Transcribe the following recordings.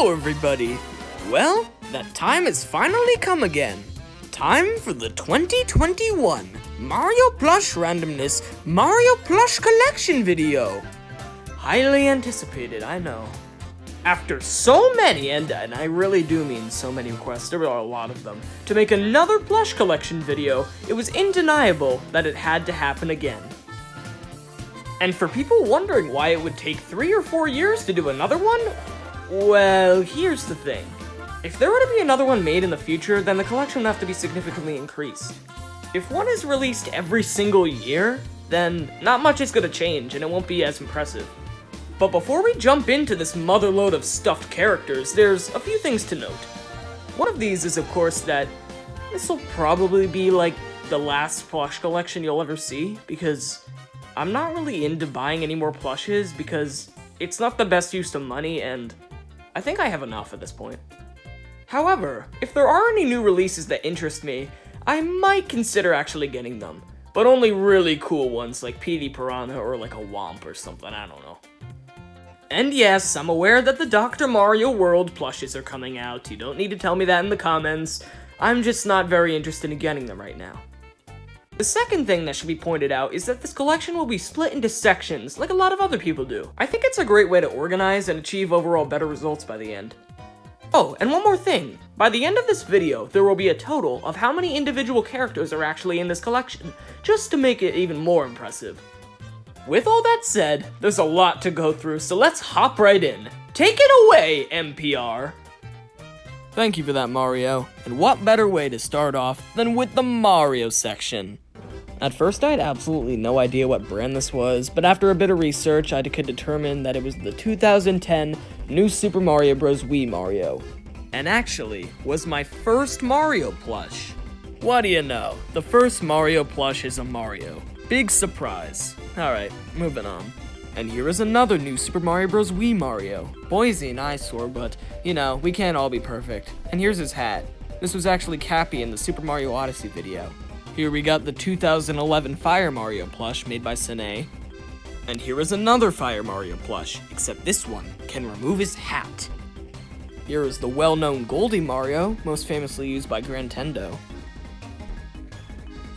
Hello everybody! Well, that time has finally come again. Time for the 2021 Mario Plush Randomness Mario Plush Collection video. Highly anticipated, I know. After so many, and I really do mean so many requests, there were a lot of them, to make another plush collection video, it was undeniable that it had to happen again. And for people wondering why it would take 3 or 4 years to do another one, well, here's the thing. If there were to be another one made in the future, then the collection would have to be significantly increased. If one is released every single year, then not much is going to change and it won't be as impressive. But before we jump into this motherload of stuffed characters, there's a few things to note. One of these is, of course, that this will probably be like the last plush collection you'll ever see, because I'm not really into buying any more plushes because it's not the best use of money, and I think I have enough at this point. However, if there are any new releases that interest me, I might consider actually getting them, but only really cool ones like PD Piranha or like a Womp or something, I don't know. And yes, I'm aware that the Dr. Mario World plushes are coming out. You don't need to tell me that in the comments. I'm just not very interested in getting them right now. The second thing that should be pointed out is that this collection will be split into sections, like a lot of other people do. I think it's a great way to organize and achieve overall better results by the end. Oh, and one more thing. By the end of this video, there will be a total of how many individual characters are actually in this collection, just to make it even more impressive. With all that said, there's a lot to go through, so let's hop right in. Take it away, MPR! Thank you for that, Mario. And what better way to start off than with the Mario section? At first, I had absolutely no idea what brand this was, but after a bit of research, I could determine that it was the 2010 New Super Mario Bros. Wii Mario. And actually, was my first Mario plush. What do you know? The first Mario plush is a Mario. Big surprise. Alright, moving on. And here is another new Super Mario Bros. Wii Mario. Boise an eyesore, but, you know, we can't all be perfect. And here's his hat. This was actually Cappy in the Super Mario Odyssey video. Here we got the 2011 Fire Mario plush made by Sine. And here is another Fire Mario plush, except this one can remove his hat. Here is the well-known Goldie Mario, most famously used by Nintendo.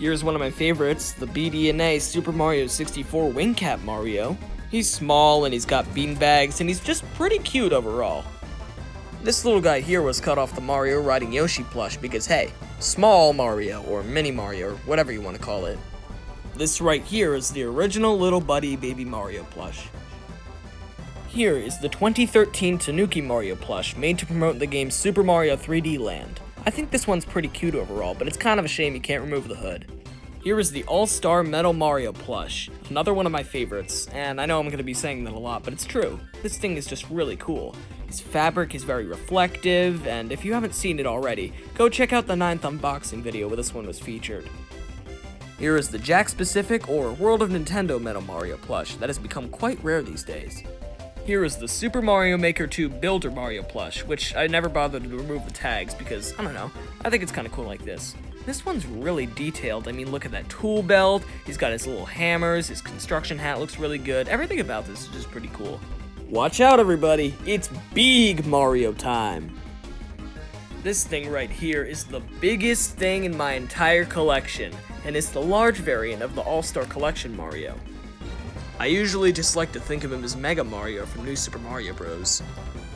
Here's one of my favorites, the BDNA Super Mario 64 Wing Cap Mario. He's small and he's got beanbags and he's just pretty cute overall. This little guy here was cut off the Mario riding Yoshi plush because hey, small Mario or mini Mario or whatever you want to call it. This right here is the original Little Buddy Baby Mario plush. Here is the 2013 Tanuki Mario plush made to promote the game Super Mario 3D Land. I think this one's pretty cute overall, but it's kind of a shame you can't remove the hood. Here is the All-Star Metal Mario plush, another one of my favorites, and I know I'm going to be saying that a lot, but it's true. This thing is just really cool. His fabric is very reflective, and if you haven't seen it already, go check out the 9th unboxing video where this one was featured. Here is the Jack-specific or World of Nintendo Metal Mario plush that has become quite rare these days. Here is the Super Mario Maker 2 Builder Mario plush, which I never bothered to remove the tags because, I don't know, I think it's kind of cool like this. This one's really detailed. I mean, look at that tool belt, he's got his little hammers, his construction hat looks really good. Everything about this is just pretty cool. Watch out, everybody, it's big Mario time. This thing right here is the biggest thing in my entire collection, and it's the large variant of the All-Star Collection Mario. I usually just like to think of him as Mega Mario from New Super Mario Bros.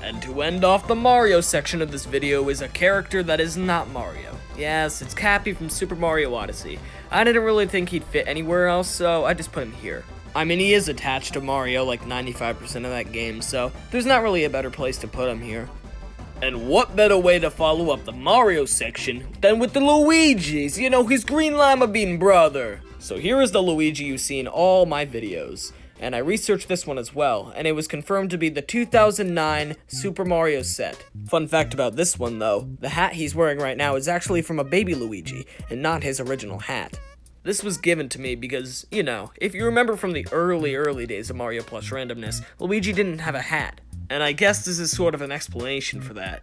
And to end off the Mario section of this video is a character that is not Mario. Yes, it's Cappy from Super Mario Odyssey. I didn't really think he'd fit anywhere else, so I just put him here. I mean, he is attached to Mario like 95% of that game, so there's not really a better place to put him here. And what better way to follow up the Mario section than with the Luigi's, you know, his Green Lima Bean brother. So here is the Luigi you see in all my videos, and I researched this one as well, and it was confirmed to be the 2009 Super Mario set. Fun fact about this one though, the hat he's wearing right now is actually from a baby Luigi, and not his original hat. This was given to me because, you know, if you remember from the early days of Mario Plush Randomness, Luigi didn't have a hat, and I guess this is sort of an explanation for that.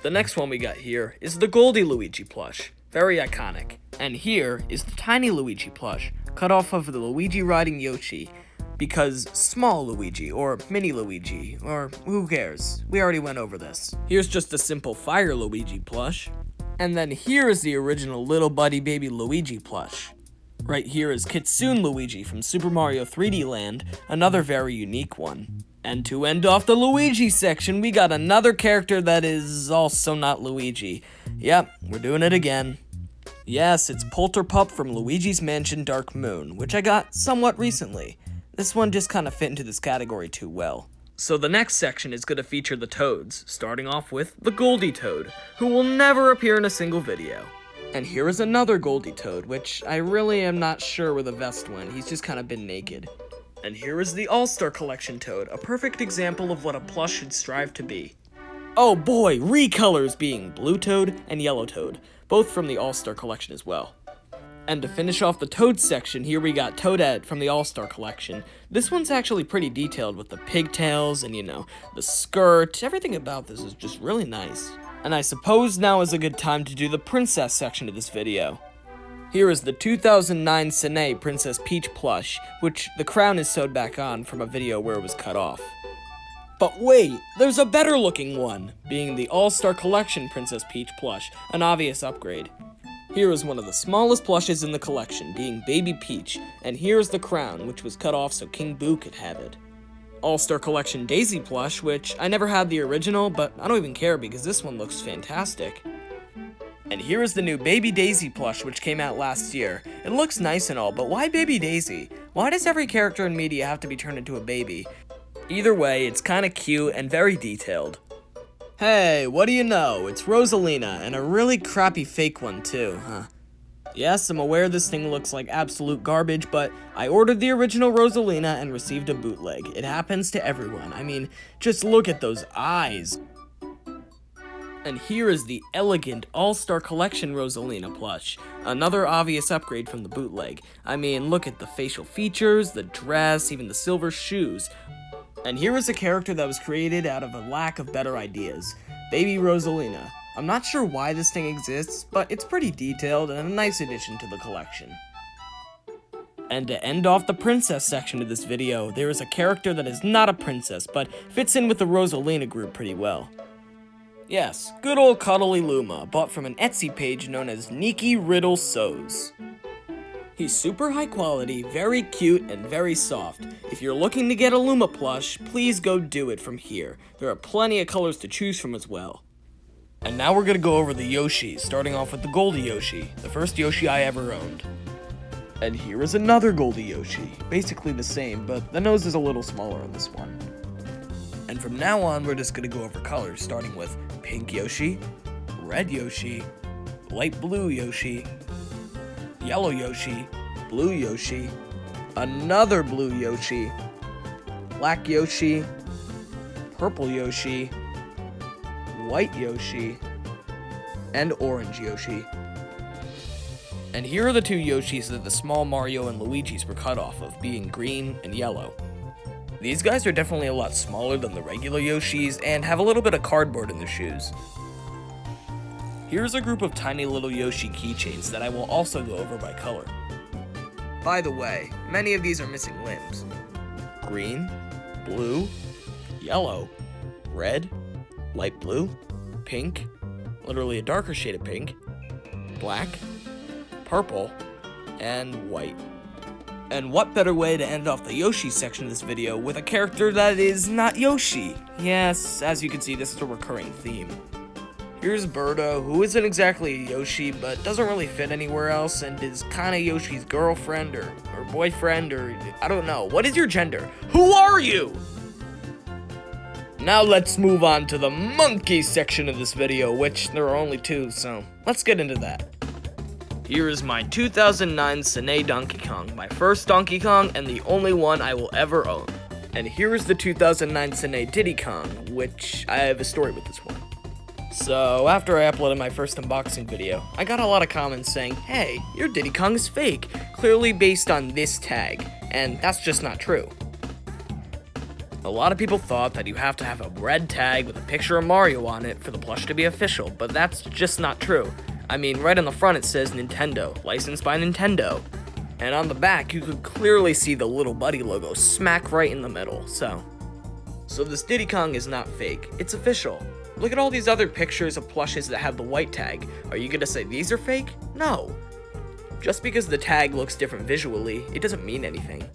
The next one we got here is the Goldie Luigi plush. Very iconic. And here is the tiny Luigi plush, cut off of the Luigi riding Yoshi. because small Luigi, or mini Luigi, or who cares? We already went over this. Here's just a simple Fire Luigi plush. And then here is the original Little Buddy Baby Luigi plush. Right here is Kitsune Luigi from Super Mario 3D Land, another very unique one. And to end off the Luigi section, we got another character that is also not Luigi. Yep, we're doing it again. Yes, it's Polterpup from Luigi's Mansion Dark Moon, which I got somewhat recently. This one just kind of fit into this category too well. So the next section is going to feature the Toads, starting off with the Goldie Toad, who will never appear in a single video. And here is another Goldie Toad, which I really am not sure where the vest went, he's just kind of been naked. And here is the All-Star Collection Toad, a perfect example of what a plush should strive to be. Oh boy, recolors being Blue Toad and Yellow Toad, both from the All-Star Collection as well. And to finish off the Toad section, here we got Toadette from the All-Star Collection. This one's actually pretty detailed with the pigtails and, the skirt. Everything about this is just really nice. And I suppose now is a good time to do the Princess section of this video. Here is the 2009 Sine Princess Peach plush, which the crown is sewed back on from a video where it was cut off. But wait, there's a better looking one, being the All-Star Collection Princess Peach plush, an obvious upgrade. Here is one of the smallest plushes in the collection, being Baby Peach, and here is the crown, which was cut off so King Boo could have it. All-Star Collection Daisy plush, which I never had the original, but I don't even care because this one looks fantastic. And here is the new Baby Daisy plush, which came out last year. It looks nice and all, but why Baby Daisy? Why does every character in media have to be turned into a baby? Either way, it's kinda cute and very detailed. Hey, what do you know? It's Rosalina, and a really crappy fake one too, huh? Yes, I'm aware this thing looks like absolute garbage, but I ordered the original Rosalina and received a bootleg. It happens to everyone. I mean, just look at those eyes. And here is the elegant All-Star Collection Rosalina plush, another obvious upgrade from the bootleg. I mean, look at the facial features, the dress, even the silver shoes. And here is a character that was created out of a lack of better ideas, Baby Rosalina. I'm not sure why this thing exists, but it's pretty detailed and a nice addition to the collection. And to end off the princess section of this video, there is a character that is not a princess, but fits in with the Rosalina group pretty well. Yes, good old cuddly Luma, bought from an Etsy page known as Nikki Riddle Sews. He's super high quality, very cute, and very soft. If you're looking to get a Luma plush, please go do it from here. There are plenty of colors to choose from as well. And now we're gonna go over the Yoshis, starting off with the Goldie Yoshi, the first Yoshi I ever owned. And here is another Goldie Yoshi, basically the same, but the nose is a little smaller on this one. And from now on, we're just gonna go over colors, starting with Pink Yoshi, Red Yoshi, Light Blue Yoshi, Yellow Yoshi, Blue Yoshi, another Blue Yoshi, Black Yoshi, Purple Yoshi, White Yoshi, and Orange Yoshi. And here are the two Yoshis that the small Mario and Luigi's were cut off of, being green and yellow. These guys are definitely a lot smaller than the regular Yoshis and have a little bit of cardboard in their shoes. Here's a group of tiny little Yoshi keychains that I will also go over by color. By the way, many of these are missing limbs. Green, blue, yellow, red, light blue, pink, literally a darker shade of pink, black, purple, and white. And what better way to end off the Yoshi section of this video with a character that is not Yoshi? Yes, as you can see, this is a recurring theme. Here's Birdo, who isn't exactly a Yoshi, but doesn't really fit anywhere else, and is kinda Yoshi's girlfriend, or boyfriend, or I don't know. What is your gender? Who are you? Now let's move on to the MONKE section of this video, which there are only two, so let's get into that. Here is my 2009 Sine Donkey Kong, my first Donkey Kong, and the only one I will ever own. And here is the 2009 Sine Diddy Kong, which I have a story with this one. So, after I uploaded my first unboxing video, I got a lot of comments saying, hey, your Diddy Kong is fake, clearly based on this tag, and that's just not true. A lot of people thought that you have to have a red tag with a picture of Mario on it for the plush to be official, but that's just not true. I mean, right on the front it says Nintendo, licensed by Nintendo. And on the back, you could clearly see the Little Buddy logo smack right in the middle, so this Diddy Kong is not fake, it's official. Look at all these other pictures of plushes that have the white tag. Are you gonna say these are fake? No. Just because the tag looks different visually, it doesn't mean anything.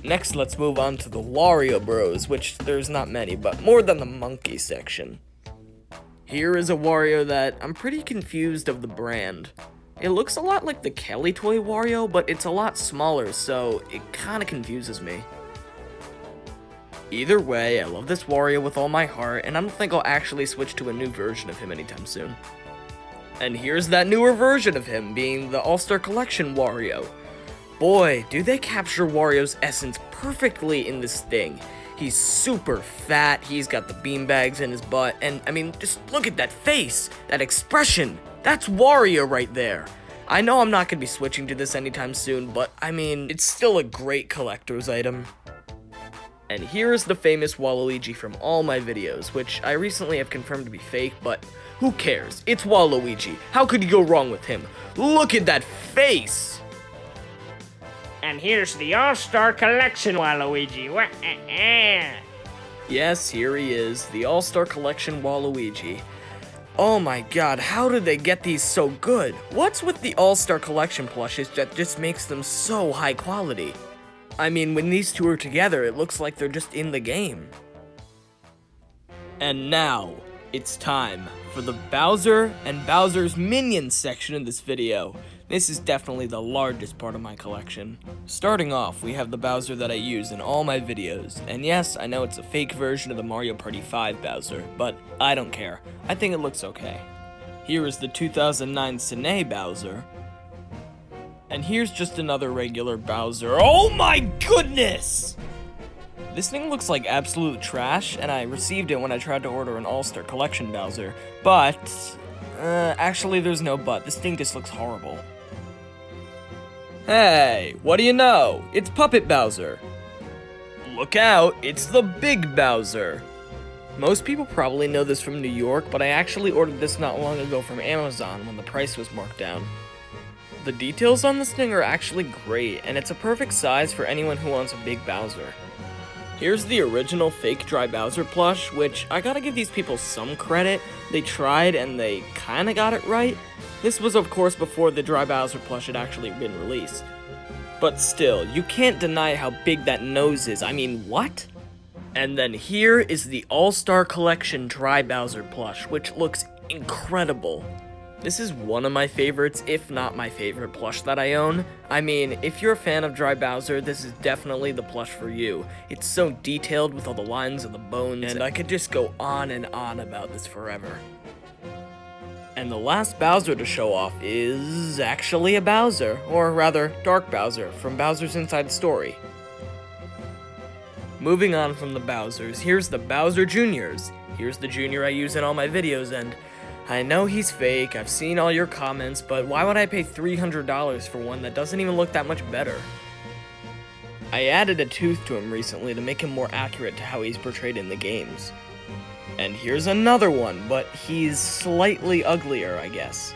Next, let's move on to the Wario Bros, which there's not many, but more than the MONKE section. Here is a Wario that I'm pretty confused of the brand. It looks a lot like the Kelly Toy Wario, but it's a lot smaller, so it kinda confuses me. Either way, I love this Wario with all my heart, and I don't think I'll actually switch to a new version of him anytime soon. And here's that newer version of him, being the All-Star Collection Wario. Boy, do they capture Wario's essence perfectly in this thing. He's super fat, he's got the beanbags in his butt, and I mean, just look at that face, that expression. That's Wario right there. I know I'm not going to be switching to this anytime soon, but I mean, it's still a great collector's item. And here is the famous Waluigi from all my videos, which I recently have confirmed to be fake, but who cares? It's Waluigi. How could you go wrong with him? Look at that face! And here's the All-Star Collection Waluigi. Yes, here he is, the All-Star Collection Waluigi. Oh my god, how did they get these so good? What's with the All-Star Collection plushes that just makes them so high quality? I mean, when these two are together, it looks like they're just in the game. And now, it's time for the Bowser and Bowser's Minions section of this video. This is definitely the largest part of my collection. Starting off, we have the Bowser that I use in all my videos, and yes, I know it's a fake version of the Mario Party 5 Bowser, but I don't care. I think it looks okay. Here is the 2009 Cine Bowser, and here's just another regular Bowser. Oh my goodness! This thing looks like absolute trash, and I received it when I tried to order an All-Star Collection Bowser, but actually there's no but. This thing just looks horrible. Hey, what do you know? It's Puppet Bowser. Look out, it's the Big Bowser. Most people probably know this from New York, but I actually ordered this not long ago from Amazon when the price was marked down. The details on this thing are actually great, and it's a perfect size for anyone who wants a big Bowser. Here's the original fake Dry Bowser plush, which I gotta give these people some credit. They tried and they kinda got it right. This was of course before the Dry Bowser plush had actually been released. But still, you can't deny how big that nose is. I mean, what? And then here is the All-Star Collection Dry Bowser plush, which looks incredible. This is one of my favorites, if not my favorite plush that I own. I mean, if you're a fan of Dry Bowser, this is definitely the plush for you. It's so detailed with all the lines of the bones, and I could just go on and on about this forever. And the last Bowser to show off is actually a Bowser, or rather, Dark Bowser, from Bowser's Inside Story. Moving on from the Bowsers, here's the Bowser Juniors. Here's the Junior I use in all my videos, and I know he's fake, I've seen all your comments, but why would I pay $300 for one that doesn't even look that much better? I added a tooth to him recently to make him more accurate to how he's portrayed in the games. And here's another one, but he's slightly uglier, I guess.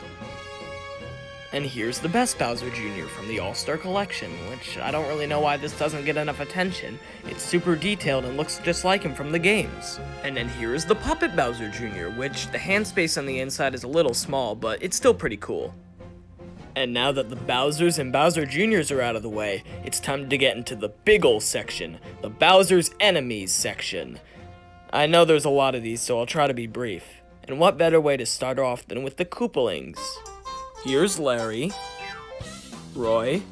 And here's the best Bowser Jr. from the All-Star Collection, which I don't really know why this doesn't get enough attention. It's super detailed and looks just like him from the games. And then here's the Puppet Bowser Jr., which the hand space on the inside is a little small, but it's still pretty cool. And now that the Bowsers and Bowser Jr.'s are out of the way, it's time to get into the big ol' section, the Bowser's Enemies section. I know there's a lot of these, so I'll try to be brief. And what better way to start off than with the Koopalings? Here's Larry, Roy,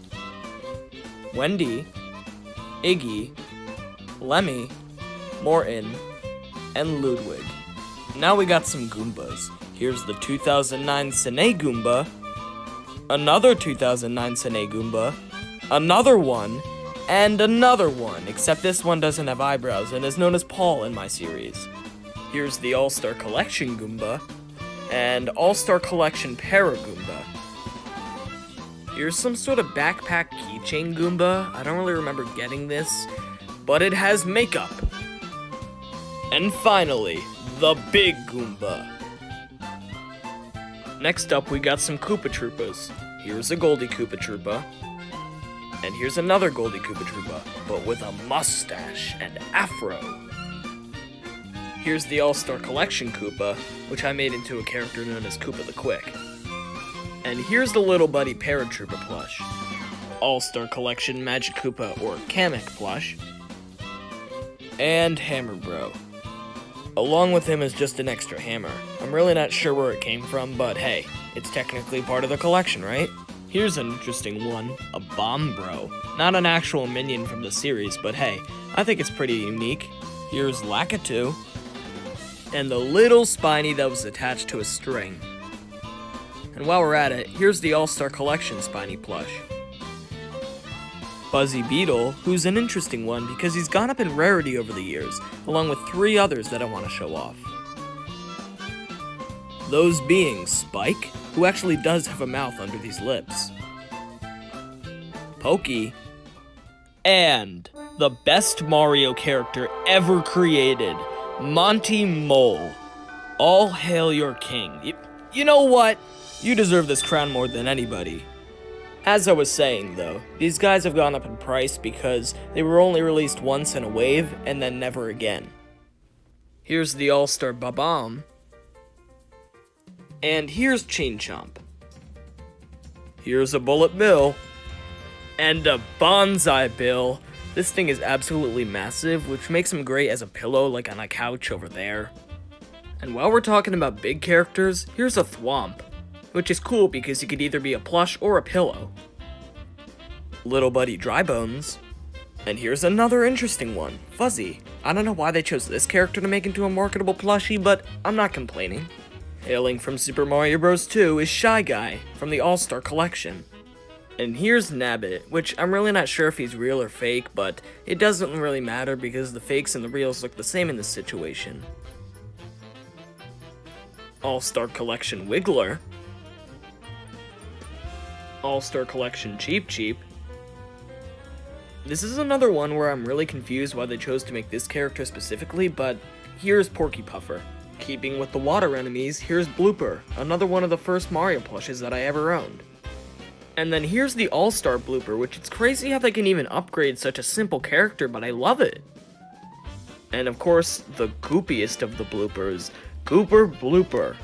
Wendy, Iggy, Lemmy, Morton, and Ludwig. Now we got some Goombas. Here's the 2009 Cine Goomba, another 2009 Cine Goomba, another one, and another one, except this one doesn't have eyebrows and is known as Paul in my series. Here's the All-Star Collection Goomba, and All-Star Collection Para Goomba. Here's some sort of backpack keychain Goomba. I don't really remember getting this, but it has makeup. And finally, the Big Goomba. Next up, we got some Koopa Troopas. Here's a Goldie Koopa Troopa, And here's another Goldie Koopa Troopa, but with a mustache and afro. Here's the All-Star Collection Koopa, which I made into a character known as Koopa the Quick. And here's the Little Buddy Paratroopa plush. All-Star Collection Magic Koopa or Kamek plush. And Hammer Bro. Along with him is just an extra hammer. I'm really not sure where it came from, but hey, it's technically part of the collection, right? Here's an interesting one, a Bomb Bro. Not an actual minion from the series, but hey, I think it's pretty unique. Here's Lakitu. And the little Spiny that was attached to a string. And while we're at it, here's the All-Star Collection Spiny plush. Buzzy Beetle, who's an interesting one because he's gone up in rarity over the years, along with 3 others that I want to show off. Those being Spike, who actually does have a mouth under these lips, Pokey, and the best Mario character ever created, Monty Mole. All hail your king. You know what? You deserve this crown more than anybody. As I was saying though, these guys have gone up in price because they were only released once in a wave and then never again. Here's the All-Star Babam. And here's Chain Chomp. Here's a Bullet Bill. And a Bonsai Bill. This thing is absolutely massive, which makes him great as a pillow like on a couch over there. And while we're talking about big characters, here's a Thwomp, which is cool because he could either be a plush or a pillow. Little Buddy Drybones. And here's another interesting one, Fuzzy. I don't know why they chose this character to make into a marketable plushie, but I'm not complaining. Hailing from Super Mario Bros. 2 is Shy Guy from the All-Star Collection. And here's Nabbit, which I'm really not sure if he's real or fake, but it doesn't really matter because the fakes and the reals look the same in this situation. All-Star Collection Wiggler. All-Star Collection Cheep Cheep. This is another one where I'm really confused why they chose to make this character specifically, but here's Porky Puffer. Keeping with the water enemies, here's Blooper, another one of the first Mario plushes that I ever owned. And then here's the All-Star Blooper, which it's crazy how they can even upgrade such a simple character, but I love it. And of course, the goopiest of the bloopers, Gooper Blooper.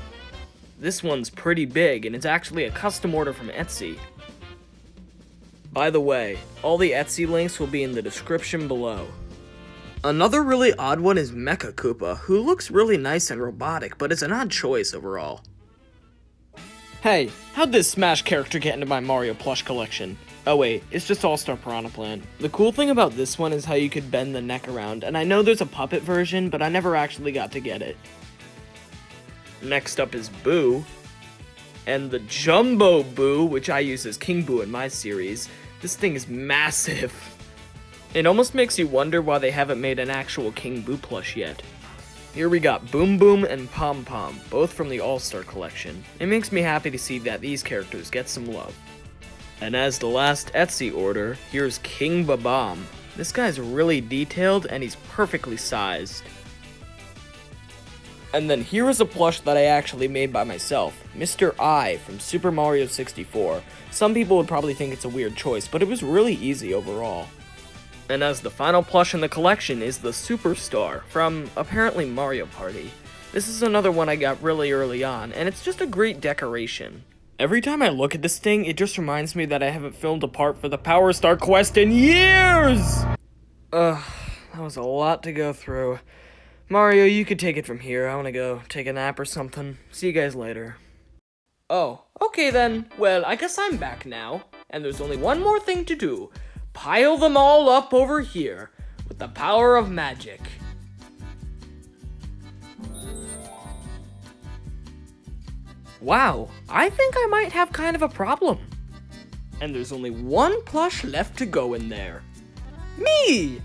This one's pretty big, and it's actually a custom order from Etsy. By the way, all the Etsy links will be in the description below. Another really odd one is Mecha Koopa, who looks really nice and robotic, but it's an odd choice overall. Hey, how'd this Smash character get into my Mario Plush Collection? Oh wait, it's just All-Star Piranha Plant. The cool thing about this one is how you could bend the neck around, and I know there's a puppet version, but I never actually got to get it. Next up is Boo, and the Jumbo Boo, which I use as King Boo in my series. This thing is massive. It almost makes you wonder why they haven't made an actual King Boo plush yet. Here we got Boom Boom and Pom Pom, both from the All-Star Collection. It makes me happy to see that these characters get some love. And as the last Etsy order, here's King Babam. This guy's really detailed and he's perfectly sized. And then here is a plush that I actually made by myself, Mr. I from Super Mario 64. Some people would probably think it's a weird choice, but it was really easy overall. And as the final plush in the collection is the Superstar from, apparently, Mario Party. This is another one I got really early on, and it's just a great decoration. Every time I look at this thing, it just reminds me that I haven't filmed a part for the Power Star Quest in years! That was a lot to go through. Mario, you could take it from here. I want to go take a nap or something. See you guys later. Oh, okay then. Well, I guess I'm back now, and there's only one more thing to do. Pile them all up over here with the power of magic. Wow, I think I might have kind of a problem. And there's only one plush left to go in there. Me!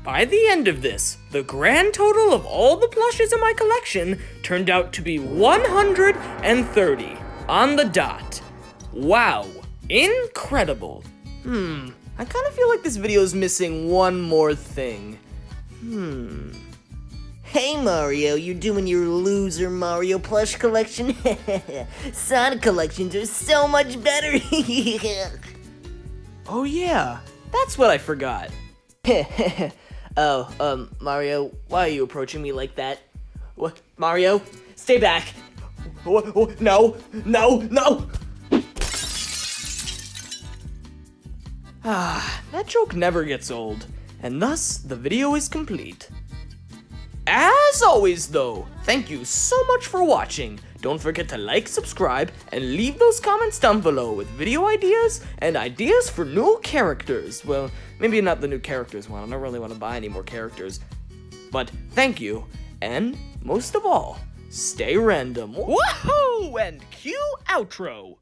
By the end of this, the grand total of all the plushes in my collection turned out to be 130 on the dot. Wow. Incredible. I kind of feel like this video is missing one more thing. Hey Mario, you're doing your loser Mario plush collection? Sonic collections are so much better. Oh yeah, that's what I forgot. Mario, why are you approaching me like that? What? Mario, stay back. No. That joke never gets old, and thus the video is complete. As always though, thank you so much for watching. Don't forget to like, subscribe, and leave those comments down below with video ideas and ideas for new characters. Well, maybe not the new characters one, I don't really want to buy any more characters. But thank you, and most of all, stay random. Woohoo! And cue outro.